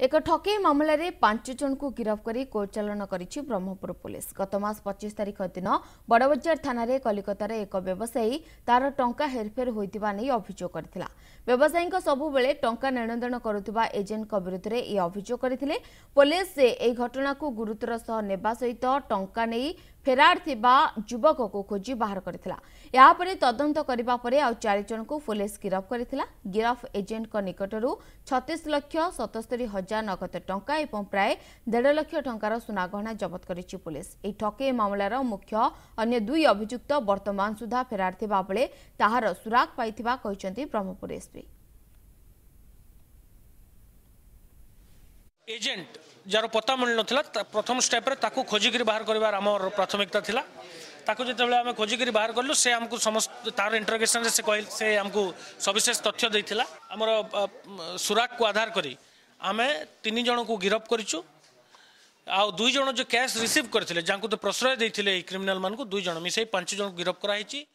एक ठकेई मामलें 5 जन को गिरफ्त कर कोर्ट चालाण कर ब्रह्मपुर पुलिस गत मास 25 तारिख दिन बड़बजार थाना कलिकतार एक व्यवसायी तार टंका हेरफेर होता नहीं अभियोग करथिला। व्यवसायी सबुबले टंका नेणदेण करुवा एजेंट विरुद्ध में यह अभियोग करथिले। पुलिस यह घटना को गुरुतर सह नेबा सहित टंका नहीं फेरार थिबा युवक को खोजी बाहर करथिला। या परे तदंत करबा परे आ 4 जन को पुलिस गिरफ्त करथिला। गिरफ एजेंट को निकटरू 36,77,000 नगद टंका एवं प्राय 1.5 लाख टंकार सुनागहना जबत करिछि पुलिस। एही ठकेई मामलार मुख्य अन्य 2 अभियुक्त वर्तमान सुधा फेरार थिबा बेले ताहार सुराग पाइथिबा कहिसंती ब्रह्मपुर एसपी। एजेंट जार पता मिल ना प्रथम स्टेप रे ताकू खोजिकी बाहर कर आमर प्राथमिकता थिला। ताकू जो आम खोजिकी बाहर कलु से आमको समस्त तार इंटरोगेशन से कहल से आमको सविशेष तथ्य देथिला। आमर सुराग को आधार करी आमे 3 जन को गिरफ्त करिछु। आ 2 जन जो कैश रिसीव करथिले जांको तो प्रश्रय देथिले क्रिमिनल मान को 2 जन मिसई 5 जन गिरफ्त कराइछि।